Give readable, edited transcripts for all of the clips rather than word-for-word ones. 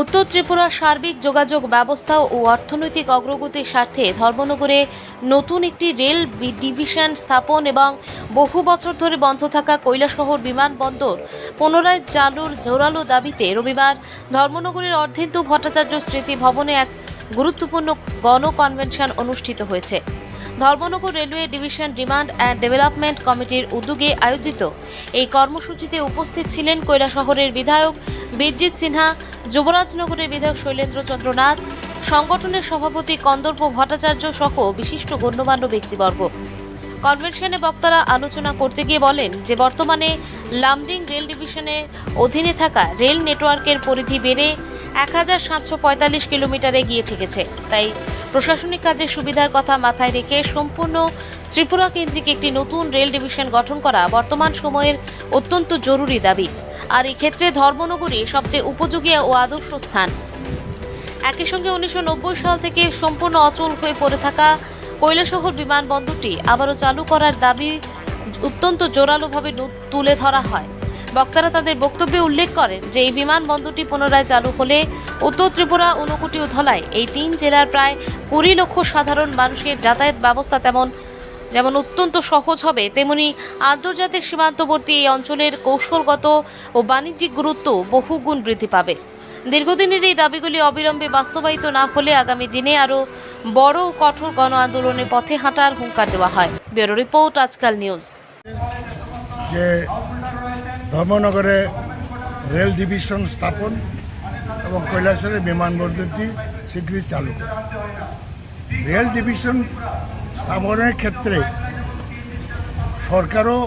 উত্তর ত্রিপুরার সার্বিক যোগাযোগ ব্যবস্থা ও অর্থনৈতিক অগ্রগতির স্বার্থে ধর্মনগরে নতুন একটি রেল ডিভিশন স্থাপন এবং বহু বছর ধরে বন্ধ থাকা কৈলাসহর বিমানবন্দর পুনরায় চালুর জোরালো দাবিতে রবিবার ধর্মনগরের অর্ধেন্দু ভট্টাচার্য স্মৃতি ভবনে এক গুরুত্বপূর্ণ গণকনভেনশন অনুষ্ঠিত হয়েছে। Dharmanagar railway division demand and development কমিটির উদ্যোগে আয়োজিত এই কর্মসূচিতে উপস্থিত ছিলেন কৈলাসহরের বিধায়ক বীরজিৎ সিনহা, যুবরাজনগরের বিধায়ক শৈলেন্দ্র চন্দ্র নাথ, সংগঠনের সভাপতি কন্দর্প ভট্টাচার্য সহ বিশিষ্ট গণ্যমান্য ব্যক্তিবর্গ। কনভেনশনে বক্তারা আলোচনা করতে গিয়ে বলেন যে বর্তমানে লামডিং রেল ডিভিশনের অধীনে থাকা রেল নেটওয়ার্কের পরিধি বেড়ে 1745 কিলোমিটারে গিয়ে ঠেকেছে। তাই প্রশাসনিক কাজের সুবিধার কথা মাথায় রেখে সম্পূর্ণ ত্রিপুরা কেন্দ্রিক একটি নতুন রেল ডিভিশন গঠন করা বর্তমান সময়ের অত্যন্ত জরুরি দাবি। আর এই ক্ষেত্রে ধর্মনগরী সবচেয়ে উপযোগী ও আদর্শ স্থান। একই সঙ্গে 1990 সাল থেকে সম্পূর্ণ অচল হয়ে পড়ে থাকা কৈলাসহর বিমানবন্দরটি আবারও চালু করার দাবি অত্যন্ত জোরালোভাবে তুলে ধরা হয়। বক্তারা তাদের বক্তব্যে উল্লেখ করেন যে এই বিমানবন্দরটি পুনরায় চালু হলে উত্তর ত্রিপুরা, ঊনকোটি ও ধলাই এই তিন জেলার প্রায় 20 লক্ষ সাধারণ মানুষের যাতায়াত ব্যবস্থা যেমন অত্যন্ত সহজ হবে, তেমনি আন্তর্জাতিক সীমান্তবর্তী এই অঞ্চলের কৌশলগত ও বাণিজ্যিক গুরুত্ব বহুগুণ বৃদ্ধি পাবে। দীর্ঘদিনের এই দাবিগুলি অবিলম্বে বাস্তবায়িত না হলে আগামী দিনে আরও বড় ও কঠোর গণ আন্দোলনের পথে হাঁটার হুঙ্কার দেওয়া হয়। ব্যুরো রিপোর্ট, আজকাল নিউজ। যে ধর্মনগরে রেল ডিভিশন স্থাপন এবং কৈলাসহরের বিমানবন্দরটি শীঘ্রই চালু করে। রেল ডিভিশন স্থাপনের ক্ষেত্রে সরকারও,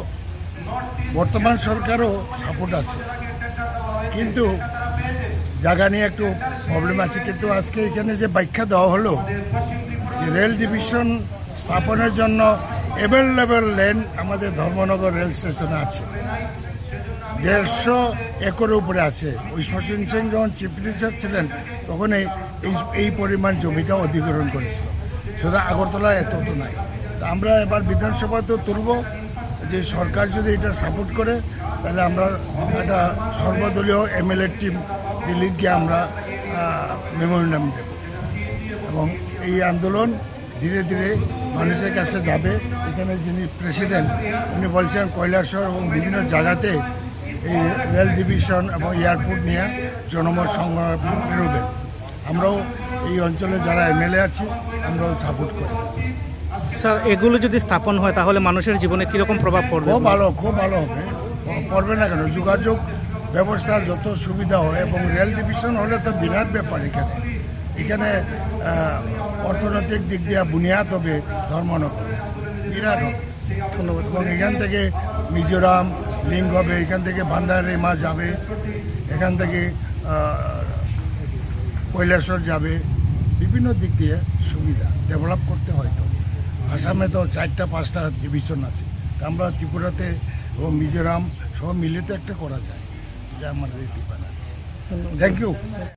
বর্তমান সরকারও সাপোর্ট আছে, কিন্তু জায়গা নিয়ে একটু প্রবলেম আছে। কিন্তু আজকে এখানে যে ব্যাখ্যা দেওয়া হলো যে রেল ডিভিশন স্থাপনের জন্য অ্যাভেলেবল ল্যান্ড আমাদের ধর্মনগর রেল স্টেশনে আছে, 150 একরের উপরে আছে। ওই শচীন সিং যখন চিফ মিনিস্টার ছিলেন তখন এই পরিমাণ জমিটা অধিগ্রহণ করেছিল। সেটা আগরতলা এত তো নাই। তা আমরা এবার বিধানসভাতেও তুলব যে সরকার যদি এটা সাপোর্ট করে তাহলে আমরা একটা সর্বদলীয় এমএলএ টিম দিল্লি গিয়ে আমরা মেমোরেন্ডাম দেব এবং এই আন্দোলন ধীরে ধীরে মানুষের কাছে যাবে। এখানে যিনি প্রেসিডেন্ট উনি বলছেন কৈলাসহর এবং বিভিন্ন জায়গাতে এই রেল ডিভিশন এবং এয়ারপোর্ট নিয়ে জনমত সংগ্রাম বেরোবেন। আমরাও এই অঞ্চলে যারা এমএলএ আছি আমরাও সাপোর্ট করি। স্যার, এগুলো যদি স্থাপন হয় তাহলে মানুষের জীবনে কীরকম প্রভাব পড়বে? খুব ভালো হবে। পড়বে না কেন? যোগাযোগ ব্যবস্থা যত সুবিধা হয় এবং রেল ডিভিশন হলে তো বিরাট ব্যাপার। এখানে অর্থনৈতিক দিক দিয়ে বুনিয়াদ হবে ধর্মনগর, বিরাট হবে। ধন্যবাদ। এবং এখান থেকে মিজোরাম লিঙ্ক হবে, এখান থেকে ভান্ডারেমা যাবে, এখান থেকে কৈলাসহর যাবে, বিভিন্ন দিক দিয়ে সুবিধা ডেভেলপ করতে হয়তো। আসামে তো 4-5টা ডিভিশন আছে, আমরা ত্রিপুরাতে এবং মিজোরাম সব মিলে তো একটা করা যায়, এটা আমাদের ডিপার্টমেন্ট। Thank you.